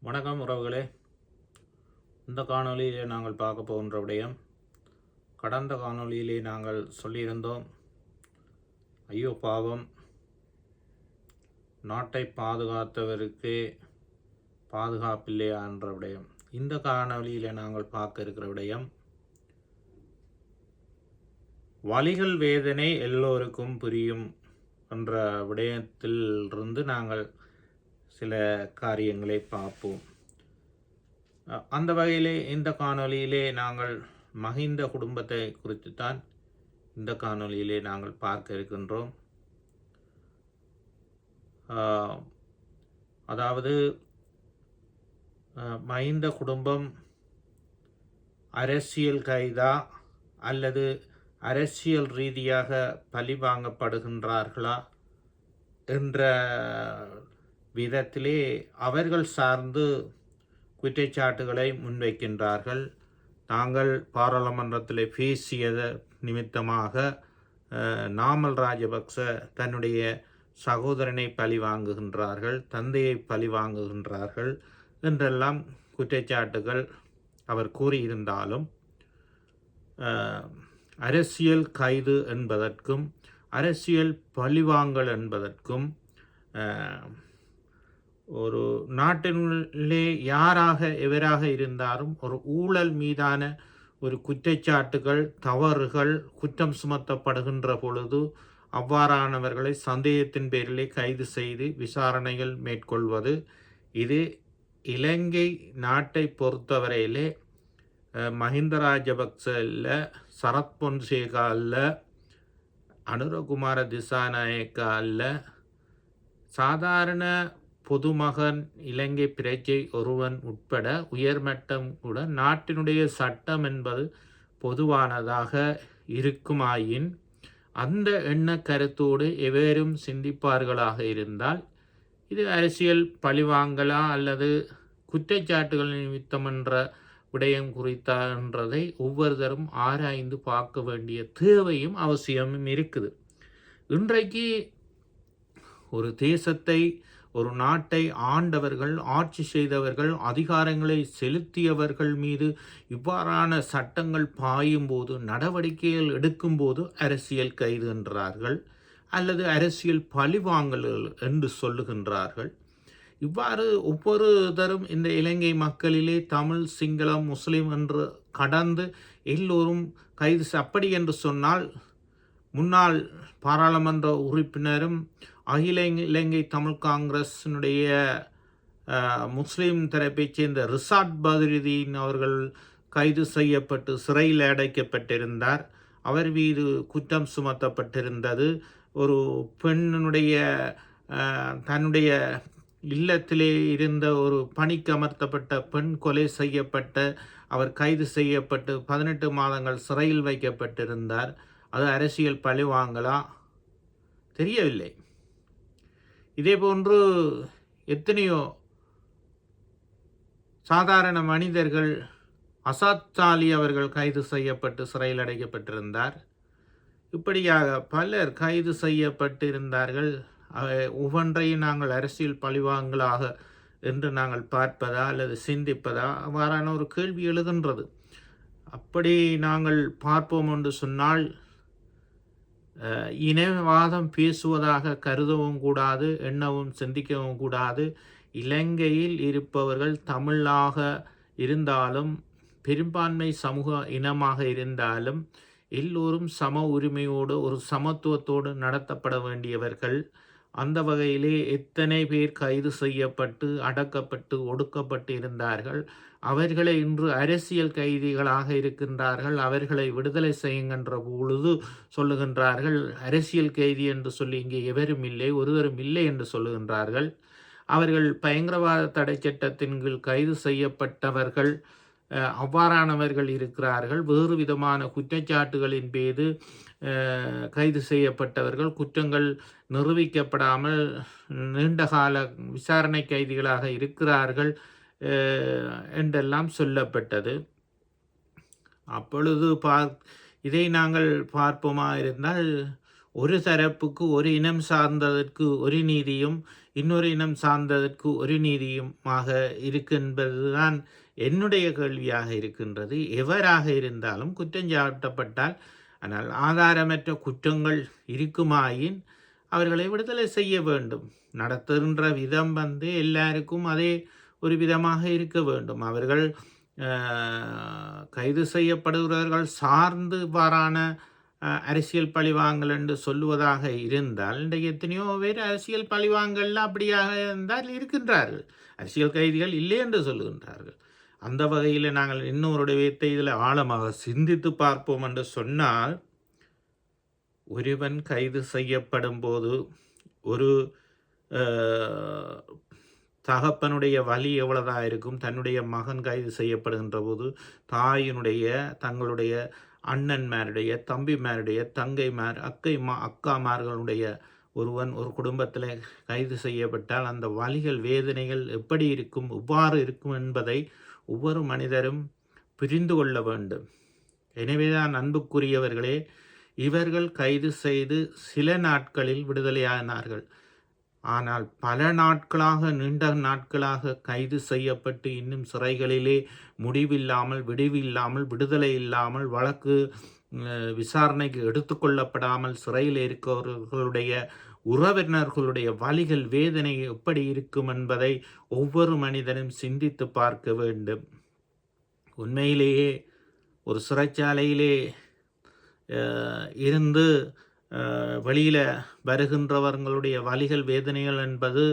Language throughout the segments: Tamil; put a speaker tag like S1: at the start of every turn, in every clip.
S1: வணக்கம் உறவுகளே. இந்த காணொளியிலே நாங்கள் பார்க்க போகின்ற விடயம், கடந்த காணொளியிலே நாங்கள் சொல்லியிருந்தோம், ஐயோ பாவம், நாட்டை பாதுகாத்தவருக்கு பாதுகாப்பில்லையா என்ற விடயம். இந்த காணொளியிலே நாங்கள் பார்க்க இருக்கிற விடயம், வலிகள் வேதனை எல்லோருக்கும் புரியும் என்ற விடயத்தில் இருந்து நாங்கள் சில காரியங்களை பார்ப்போம். அந்த வகையிலே இந்த காணொளியிலே நாங்கள் மஹிந்த குடும்பத்தை குறித்துத்தான் இந்த காணொளியிலே நாங்கள் பார்க்க இருக்கின்றோம். அதாவது மஹிந்த குடும்பம் அரசியல் கைதா அல்லது அரசியல் ரீதியாக பழி வாங்கப்படுகின்றார்களா என்ற விதத்திலே அவர்கள் சார்ந்து குற்றச்சாட்டுகளை முன்வைக்கின்றார்கள். தாங்கள் பாராளுமன்றத்தில் பேசியத நிமித்தமாக நாமல் ராஜபக்ச தன்னுடைய சகோதரனை பழி வாங்குகின்றார்கள், தந்தையை பழி வாங்குகின்றார்கள் என்றெல்லாம் குற்றச்சாட்டுகள் அவர் கூறியிருந்தாலும், அரசியல் கைது என்பதற்கும் அரசியல் பழிவாங்கல் என்பதற்கும் ஒரு நாட்டினுள்ளே யாராக எவராக இருந்தாலும் ஒரு ஊழல் மீதான ஒரு குற்றச்சாட்டுகள், தவறுகள் குற்றம் சுமத்தப்படுகின்ற பொழுது அவ்வாறானவர்களை சந்தேகத்தின் பேரிலே கைது செய்து விசாரணைகள் மேற்கொள்வது, இது இலங்கை நாட்டை பொறுத்தவரையிலே மஹிந்த ராஜபக்ச இல்லை, சரத் பொன்சேகா அல்ல, அனுரகுமார திசாநாயக்கா அல்ல, சாதாரண பொதுமகன் இலங்கை பிரஜை ஒருவன் உட்பட உயர்மட்டம் கூட நாட்டினுடைய சட்டம் என்பது பொதுவானதாக இருக்குமாயின் அந்த எண்ண கருத்தோடு எவரும் சிந்திப்பார்களாக இருந்தால் இது அரசியல் பழிவாங்கலா அல்லது குற்றச்சாட்டுகள் நிமித்தம் என்ற விடயம் குறித்தன்றதை ஒவ்வொருத்தரும் ஆராய்ந்து பார்க்க வேண்டிய தேவையும் அவசியமும் இருக்குது. இன்றைக்கு ஒரு தேசத்தை, ஒரு நாட்டை ஆண்டவர்கள், ஆட்சி செய்தவர்கள், அதிகாரங்களை செலுத்தியவர்கள் மீது இவ்வாறான சட்டங்கள் பாயும் போது, நடவடிக்கைகள் எடுக்கும்போது அரசியல் கைது என்றார்கள் அல்லது அரசியல் பழிவாங்கல்கள் என்று சொல்லுகின்றார்கள். இவ்வாறு ஒவ்வொருத்தரும் இந்த இலங்கை மக்களிலே தமிழ், சிங்களம், முஸ்லிம் என்று கடந்து எல்லோரும் கைது. அப்படி என்று சொன்னால் முன்னாள் பாராளுமன்ற உறுப்பினரும் அகில இலங்கை தமிழ் காங்கிரஸினுடைய முஸ்லீம் தரப்பைச் சேர்ந்த ரிசாட் பத்ருதீன் அவர்கள் கைது செய்யப்பட்டு சிறையில் அடைக்கப்பட்டிருந்தார். அவர் மீது குற்றம் சுமத்தப்பட்டிருந்தது. ஒரு பெண்ணுடைய தன்னுடைய இல்லத்திலே இருந்த ஒரு பணிக்கு அமர்த்தப்பட்ட பெண் கொலை செய்யப்பட்ட அவர் கைது செய்யப்பட்டு 18 மாதங்கள் சிறையில் வைக்கப்பட்டிருந்தார். அது அரசியல் பழிவாங்கலா தெரியவில்லை. இதேபோன்று எத்தனையோ சாதாரண மனிதர்கள், அசாத் அலி அவர்கள் கைது செய்யப்பட்டு சிறையில் அடைக்கப்பட்டிருந்தார். இப்படியாக பலர் கைது செய்யப்பட்டிருந்தார்கள். ஒவ்வொன்றையும் நாங்கள் அரசியல் பழிவாங்கலாக என்று நாங்கள் பார்ப்பதா அல்லது சிந்திப்பதா, அவ்வாறான ஒரு கேள்வி எழுகின்றது. அப்படி நாங்கள் பார்ப்போம் என்று சொன்னால் இனவாதம் பேசுவதாக கருதவும் கூடாது, எண்ணவும் சிந்திக்கவும் கூடாது. இலங்கையில் இருப்பவர்கள் தமிழாக இருந்தாலும், பெரும்பான்மை சமூக இனமாக இருந்தாலும் எல்லோரும் சம உரிமையோடு, ஒரு சமத்துவத்தோடு நடத்தப்பட வேண்டியவர்கள். அந்த வகையிலே எத்தனை பேர் கைது செய்யப்பட்டு அடக்கப்பட்டு ஒடுக்கப்பட்டு இருந்தார்கள். அவர்களை இன்று அரசியல் கைதிகளாக இருக்கின்றார்கள். அவர்களை விடுதலை செய்யுங்கின்ற பொழுது சொல்லுகின்றார்கள், அரசியல் கைதி என்று சொல்லி இங்கே எவரும் இல்லை, ஒருவரும் இல்லை என்று சொல்லுகின்றார்கள். அவர்கள் பயங்கரவாத தடை சட்டத்தின் கீழ் கைது செய்யப்பட்டவர்கள், அவ்வாறானவர்கள் இருக்கிறார்கள். வேறு விதமான குற்றச்சாட்டுகளின் மீது கைது செய்யப்பட்டவர்கள், குற்றங்கள் நிரூபிக்கப்படாமல் நீண்டகால விசாரணை கைதிகளாக இருக்கிறார்கள் என்றெல்லாம் சொல்லப்பட்டது. அப்பொழுது இதை நாங்கள் பார்ப்போமா இருந்தால், ஒரு தரப்புக்கு ஒரு இனம் சார்ந்ததற்கு ஒரு நீதியும், இன்னொரு இனம் சார்ந்ததற்கு ஒரு நீதியுமாக இருக்கு என்பதுதான் என்னுடைய கேள்வியாக இருக்கின்றது. எவராக இருந்தாலும் குற்றஞ்சாட்டப்பட்டால், ஆனால் ஆதாரமற்ற குற்றங்கள் இருக்குமாயின் அவர்களை விடுதலை செய்ய வேண்டும். நடத்துகின்ற விதம் எல்லாருக்கும் அதே ஒரு விதமாக இருக்க வேண்டும். அவர்கள் கைது செய்யப்படுகிறவர்கள் சார்ந்து வாரான அரசியல் பழிவாங்கல் என்று சொல்லுவதாக இருந்தால், இன்றைக்கு எத்தனையோ பேர் அரசியல் பழிவாங்கல்ல அப்படியாக இருந்தால் இருக்கின்றார்கள். அரசியல் கைதிகள் இல்லை என்று சொல்லுகின்றார்கள். அந்த வகையில் நாங்கள் இன்னொருடைய விதத்தை இதில் ஆழமாக சிந்தித்து பார்ப்போம் என்று சொன்னால், ஒருவன் கைது செய்யப்படும் போது ஒரு தகப்பனுடைய வலி எவ்வளவுதான் இருக்கும். தன்னுடைய மகன் கைது செய்யப்படுகின்ற போது தாயினுடைய, தங்களுடைய அண்ணன்மாருடைய, தம்பிமாருடைய, தங்கைமார், அக்காமார்களுடைய ஒருவன் ஒரு குடும்பத்தில் கைது செய்யப்பட்டால் அந்த வலிகள், வேதனைகள் எப்படி இருக்கும், எவ்வாறு இருக்கும் என்பதை ஒவ்வொரு மனிதரும் புரிந்து கொள்ள வேண்டும். எனவேதான் அன்புக்குரியவர்களே, இவர்கள் கைது செய்து சில நாட்களில் விடுதலையானார்கள். ஆனால் பல நாட்களாக, நீண்ட நாட்களாக கைது செய்யப்பட்டு இன்னும் சிறைகளிலே முடிவில்லாமல், விடுவில்லாமல், விடுதலை இல்லாமல், வழக்கு விசாரணைக்கு எடுத்துக்கொள்ளப்படாமல் சிறையில் இருக்கிறவர்களுடைய உறவினர்களுடைய வலிகள், வேதனை எப்படி இருக்கும் என்பதை ஒவ்வொரு மனிதனும் சிந்தித்து பார்க்க வேண்டும். உண்மையிலேயே ஒரு சிறைச்சாலையிலே இருந்து வெளியில் வருகின்றவர்களுடைய வலிகள், வேதனைகள் என்பது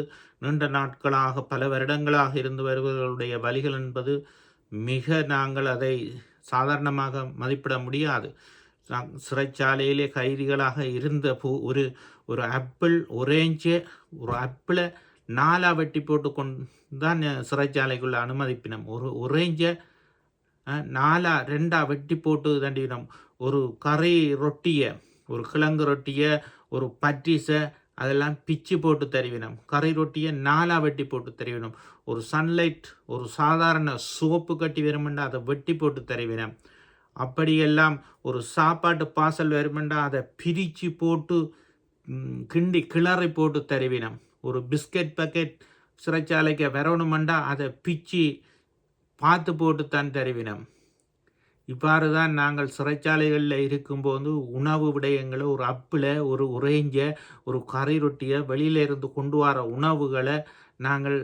S1: நீண்ட நாட்களாக, பல வருடங்களாக இருந்து வருபவர்களுடைய வலிகள் என்பது நாங்கள் அதை சாதாரணமாக மதிப்பிட முடியாது. சிறைச்சாலையிலே கைதிகளாக இருந்த ஒரு ஆப்பிள், ஒரு ஆப்பிளை 4 வெட்டி போட்டு கொண்டு தான் சிறைச்சாலைக்குள்ள அனுமதிப்பினோம். ஒரு ஒரேஞ்சை 2 வெட்டி போட்டு தண்டினோம். ஒரு கறி ரொட்டியை, ஒரு கிழங்கு ரொட்டியை, ஒரு பட்டிஸை அதெல்லாம் பிச்சு போட்டு தருவினோம். கறி ரொட்டியை 4 வெட்டி போட்டு தருவினோம். ஒரு சன்லைட், ஒரு சாதாரண சோப்பு கட்டி வருமெண்டா அதை வெட்டி போட்டு தருவினோம். அப்படியெல்லாம் ஒரு சாப்பாட்டு பாசல் வருமெண்டா அதை பிரித்து போட்டு கிளறி போட்டு தருவினோம். ஒரு பிஸ்கட் பக்கெட் சிறைச்சாலைக்கு வரணுமெண்டா அதை பிச்சு பார்த்து போட்டு தான் தருவினோம். இவ்வாறு தான் நாங்கள் சிறைச்சாலைகளில் இருக்கும்போது உணவு விடயங்களை, ஒரு அப்பிளை, ஒரு உறைஞ்ச, ஒரு கறி ரொட்டியை, வெளியிலிருந்து கொண்டு வர உணவுகளை நாங்கள்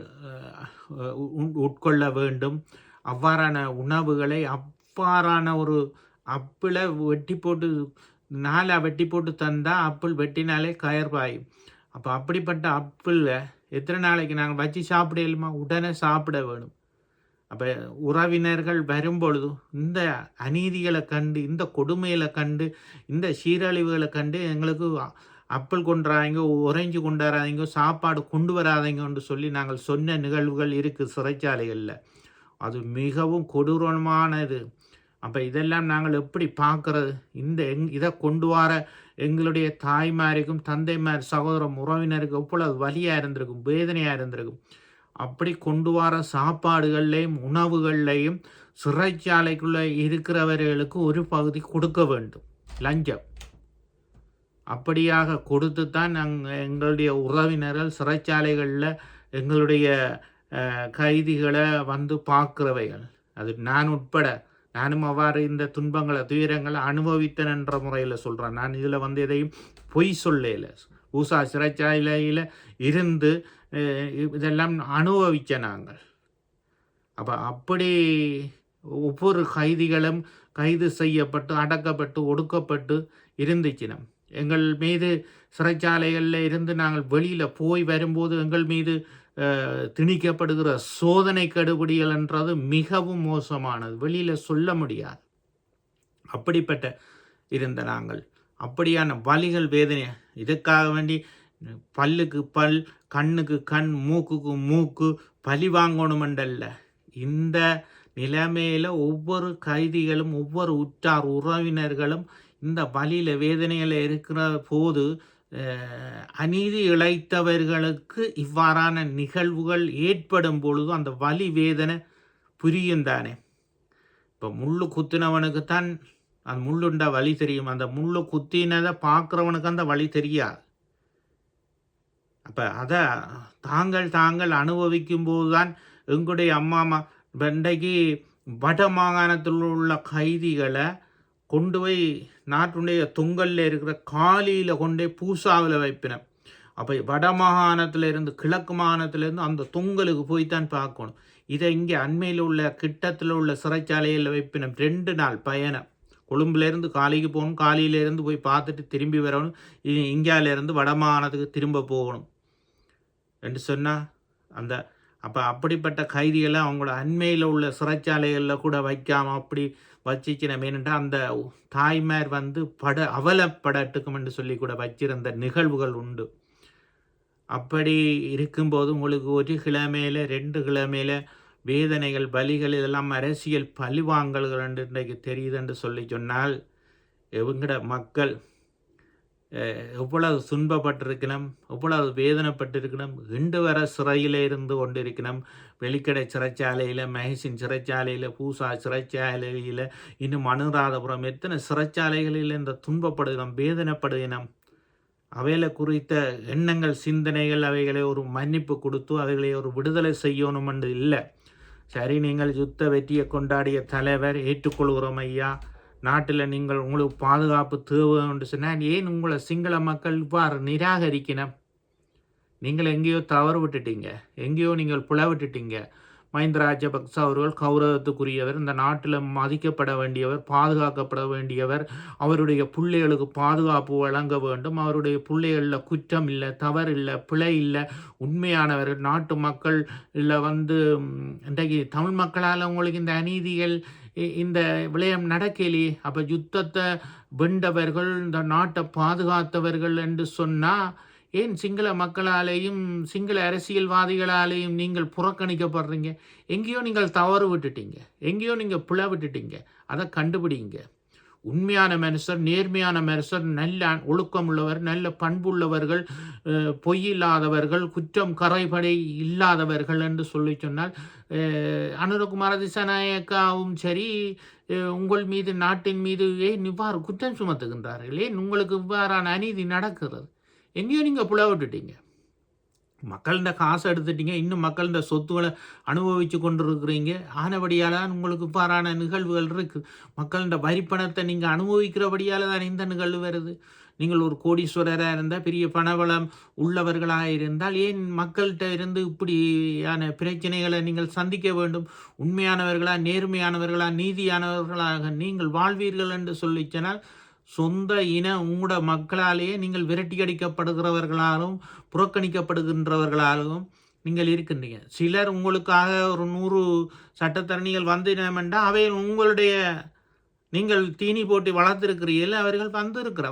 S1: உட்கொள்ள வேண்டும். அவ்வாறான உணவுகளை, அவ்வாறான ஒரு அப்பிளை வெட்டி போட்டு 4 வெட்டி போட்டு தந்தால் அப்பிள் வெட்டினாலே கயர்பாயும். அப்போ அப்படிப்பட்ட அப்பிளை எத்தனை நாளைக்கு நாங்கள் வச்சு சாப்பிடலுமா? உடனே சாப்பிட வேணும். அப்போ உறவினர்கள் வரும்பொழுது இந்த அநீதிகளை கண்டு, இந்த கொடுமைகளை கண்டு, இந்த சீரழிவுகளை கண்டு எங்களுக்கு அப்பிள் கொண்டுறாதீங்க, உறைஞ்சி கொண்டாடாதீங்க, சாப்பாடு கொண்டு வராதீங்கன்னு சொல்லி நாங்கள் சொன்ன நிகழ்வுகள் இருக்குது சிறைச்சாலைகளில். அது மிகவும் கொடூரமானது. அப்போ இதெல்லாம் நாங்கள் எப்படி பார்க்கறது? இதை கொண்டு வர எங்களுடைய தாய்மாருக்கும், தந்தைமார், சகோதரம், உறவினருக்கு எவ்வளவு வலியாக இருந்திருக்கும், வேதனையாக இருந்திருக்கும். அப்படி கொண்டு வர சாப்பாடுகள்லையும் உணவுகள்லையும் சிறைச்சாலைக்குள்ளே இருக்கிறவர்களுக்கு ஒரு பகுதி கொடுக்க வேண்டும், லஞ்சம். அப்படியாக கொடுத்து தான் எங்களுடைய உறவினர்கள் சிறைச்சாலைகளில் எங்களுடைய கைதிகளை வந்து பார்க்கிறவைகள். அது நான் உட்பட, நானும் அவ்வாறு இந்த துன்பங்களை, துயரங்களை அனுபவித்தேன் என்ற முறையில் சொல்கிறேன். நான் இதில் எதையும் பொய் சொல்லல. ஊசா சிறைச்சாலையில் இருந்து இதெல்லாம் அனுபவிச்ச நாங்கள். அப்போ அப்படி ஒவ்வொரு கைதிகளும் கைது செய்யப்பட்டு, அடக்கப்பட்டு, ஒடுக்கப்பட்டு இருந்துச்சினம். எங்கள் மீது சிறைச்சாலைகளில் இருந்து நாங்கள் வெளியில் போய் வரும்போது எங்கள் மீது திணிக்கப்படுகிற சோதனை கெடுபிடிகள் என்றது மிகவும் மோசமானது, வெளியில் சொல்ல முடியாது. அப்படிப்பட்ட இருந்த நாங்கள் அப்படியான வலிகள், வேதனை, இதுக்காக வேண்டி பல்லுக்கு பல், கண்ணுக்கு கண், மூக்குக்கு மூக்கு பழி வாங்கணுமெண்டல்ல. இந்த நிலைமையில் ஒவ்வொரு கைதிகளும், ஒவ்வொரு உற்றார் உறவினர்களும் இந்த வலியில், வேதனையில் இருக்கிற போது அநீதி இழைத்தவர்களுக்கு இவ்வாறான நிகழ்வுகள் ஏற்படும் பொழுது அந்த வலி, வேதனை புரியும் தானே. இப்போ முள்ளு குத்தினவனுக்குத்தான் அந்த முள்ளுண்ட வலி தெரியும். அந்த முள்ளு குத்தினதை பார்க்குறவனுக்கு அந்த வலி தெரியாது. அப்போ அதை தாங்கள் அனுபவிக்கும் போது தான் எங்களுடைய அம்மா இன்றைக்கு வட மாகாணத்தில் உள்ள கைதிகளை கொண்டு போய் நாட்டுடைய தொங்கலில் இருக்கிற காலியில் கொண்டே பூசாவில் வைப்பினேன். அப்போ வட மாகாணத்திலிருந்து கிழக்கு மாகாணத்திலிருந்து அந்த தொங்கலுக்கு போய்த்தான் பார்க்கணும். இதை இங்கே அண்மையில் உள்ள கிட்டத்தில் உள்ள சிறைச்சாலையில் வைப்பினோம். 2 நாள் பயணம். கொழும்புலேருந்து காலிக்கு போகணும், காலியிலேருந்து போய் பார்த்துட்டு திரும்பி வரணும், இந்தியாவிலேருந்து வட மாகாணத்துக்கு திரும்ப போகணும் என்று சொன்னால் அந்த அப்படிப்பட்ட கைதிகளை அவங்களோட அண்மையில் உள்ள சிறைச்சாலைகளில் கூட வைக்காமல் அப்படி வச்சிச்சினம். ஏனென்றால் அந்த தாய்மார் அவலப்படட்டுக்கும் என்று சொல்லி கூட வச்சிருந்த நிகழ்வுகள் உண்டு. அப்படி இருக்கும்போது உங்களுக்கு 1 கிழமையில் 2 கிழமையில் வேதனைகள், பலிகள், இதெல்லாம் அரசியல் பழிவாங்கல்கள் என்று இன்றைக்கு தெரியுது என்று சொல்லி சொன்னால் எவங்கட மக்கள் எவ்வளவு துன்பப்பட்டிருக்கணும், எவ்வளவு வேதனைப்பட்டிருக்கணும். 2 வர சிறையில் இருந்து கொண்டிருக்கணும். வெளிக்கடை சிறைச்சாலையில், மகேசின் சிறைச்சாலையில், பூசா சிறைச்சாலையில், இன்னும் அனுராதபுரம், எத்தனை சிறைச்சாலைகளில் இந்த துன்பப்படுகிறோம், வேதனைப்படுகிறோம். அவைகளை குறித்த எண்ணங்கள், சிந்தனைகள், அவைகளை ஒரு மன்னிப்பு கொடுத்து அவைகளை ஒரு விடுதலை செய்யணும் என்று இல்லை. சரி, நீங்கள் யுத்த வெற்றியை கொண்டாடிய தலைவர், ஏற்றுக்கொள்கிறோம் ஐயா, நாட்டில் நீங்கள் உங்களுக்கு பாதுகாப்பு தேவை என்று சொன்னால் ஏன் உங்களை சிங்கள மக்கள் இவ்வாறு நிராகரிக்கணும்? நீங்கள் எங்கேயோ தவறு விட்டுட்டீங்க, எங்கேயோ நீங்கள் புல விட்டுட்டீங்க. மஹிந்த ராஜபக்ச அவர்கள் கௌரவத்துக்குரியவர், இந்த நாட்டில் மதிக்கப்பட வேண்டியவர், பாதுகாக்கப்பட வேண்டியவர். அவருடைய பிள்ளைகளுக்கு பாதுகாப்பு வழங்க வேண்டும். அவருடைய பிள்ளைகளில் குற்றம் இல்லை, தவறு இல்லை, பிழை இல்லை, உண்மையானவர்கள். நாட்டு மக்கள் இல்லை இன்றைக்கு தமிழ் மக்களால் உங்களுக்கு இந்த அநீதிகள், இந்த விடயம் நடக்கலையே. அப்போ யுத்தத்தை வென்றவர்கள், இந்த நாட்டை பாதுகாத்தவர்கள் என்று சொன்னால் ஏன் சிங்கள மக்களாலேயும் சிங்கள அரசியல்வாதிகளாலேயும் நீங்கள் புறக்கணிக்கப்படுறீங்க? எங்கேயோ நீங்கள் தவறு விட்டுட்டீங்க, எங்கேயோ நீங்கள் பிழை விட்டுட்டீங்க. அதை கண்டுபிடிங்க. உண்மையான மனுஷர், நேர்மையான மனுஷர், நல்ல ஒழுக்கம் உள்ளவர், நல்ல பண்புள்ளவர்கள், பொய்யில்லாதவர்கள், குற்றம் கரைபடை இல்லாதவர்கள் என்று சொல்லி சொன்னால் அனுரகுமார திசாநாயக்காவும் சரி, உங்கள் மீது, நாட்டின் மீது ஏன் இவ்வாறு குற்றம் சுமத்துகின்றார்கள்? ஏன் உங்களுக்கு இவ்வாறான அநீதி நடக்கிறது? எங்கேயோ நீங்கள் புல விட்டுட்டீங்க. மக்கள்கிட்ட காசு எடுத்துட்டீங்க, இன்னும் மக்கள்கிட்ட சொத்துக்களை அனுபவித்து கொண்டு இருக்கிறீங்க. ஆனபடியால் தான் உங்களுக்கு இவ்வாறான நிகழ்வுகள் இருக்குது. மக்கள்கிட்ட வரிப்பணத்தை நீங்கள் அனுபவிக்கிறபடியால் தான் இந்த நிகழ்வு வருது. நீங்கள் ஒரு கோடீஸ்வரராக இருந்தால், பெரிய பணவளம் உள்ளவர்களாக இருந்தால் ஏன் மக்கள்கிட்ட இருந்து இப்படியான பிரச்சனைகளை நீங்கள் சந்திக்க வேண்டும்? உண்மையானவர்களாக, நேர்மையானவர்களாக, நீதியானவர்களாக நீங்கள் வாழ்வீர்கள் என்று சொல்லி சொன்னால் சொந்த உங்களோட மக்களாலேயே நீங்கள் விரட்டி அடிக்கப்படுகிறவர்களாலும் புறக்கணிக்கப்படுகின்றவர்களாலும் நீங்கள் இருக்கின்றீங்க. சிலர் உங்களுக்காக ஒரு 100 சட்டத்தரணிகள் வந்தினமெண்டா அவை உங்களுடைய நீங்கள் தீனி போட்டு வளர்த்துருக்கிறீர்கள், அவர்கள்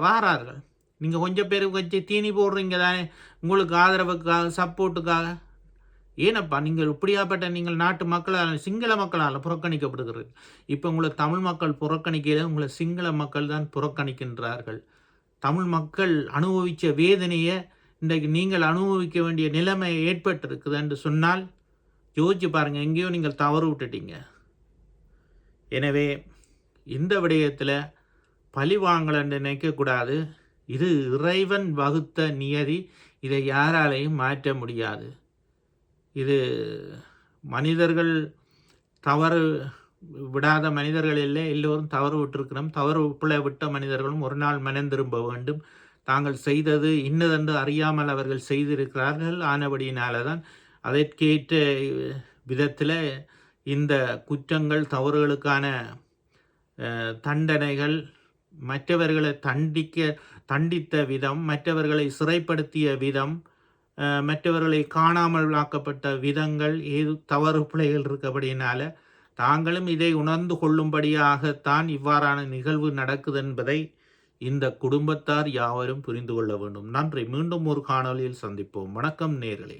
S1: வாரார்கள். நீங்கள் கொஞ்சம் பேருக்கு வச்சு தீனி போடுறீங்க தானே உங்களுக்கு ஆதரவுக்காக, சப்போர்ட்டுக்காக. ஏனப்பா நீங்கள் இப்படியாப்பட்ட நீங்கள் நாட்டு மக்களால், சிங்கள மக்களால் புறக்கணிக்கப்படுகிறது. இப்போ உங்களை தமிழ் மக்கள் புறக்கணிக்கல, உங்களை சிங்கள மக்கள் தான் புறக்கணிக்கின்றார்கள். தமிழ் மக்கள் அனுபவித்த வேதனையை இன்றைக்கு நீங்கள் அனுபவிக்க வேண்டிய நிலைமை ஏற்பட்டிருக்குது என்று சொன்னால் யோசிச்சு பாருங்கள், எங்கேயோ நீங்கள் தவறு விட்டுட்டீங்க. எனவே இந்த விடயத்தில் பழி வாங்கல் என்று நினைக்கக்கூடாது. இது இறைவன் வகுத்த நியதி, இதை யாராலையும் மாற்ற முடியாது. இது மனிதர்கள் தவறு விடாத மனிதர்கள் இல்லை, எல்லோரும் தவறு விட்டிருக்கிறோம். தவறு விட்ட மனிதர்களும் ஒரு நாள் மனம் திரும்ப வேண்டும். தாங்கள் செய்தது இன்னதென்று அறியாமல் அவர்கள் செய்திருக்கிறார்கள். ஆனபடியினால தான் அதற்கேற்ற விதத்தில் இந்த குற்றங்கள், தவறுகளுக்கான தண்டனைகள், மற்றவர்களை தண்டித்த விதம், மற்றவர்களை சிறைப்படுத்திய விதம், மற்றவர்களை காணாமல் ஆக்கப்பட்ட விதங்கள், தவறு பிழைகள் இருக்கபடியினால தாங்களும் இதை உணர்ந்து கொள்ளும்படியாகத்தான் இவ்வாறான நிகழ்வு நடக்குது என்பதை இந்த குடும்பத்தார் யாவரும் புரிந்து கொள்ள வேண்டும். நன்றி. மீண்டும் ஒரு காணொலியில் சந்திப்போம். வணக்கம் நேயர்களே.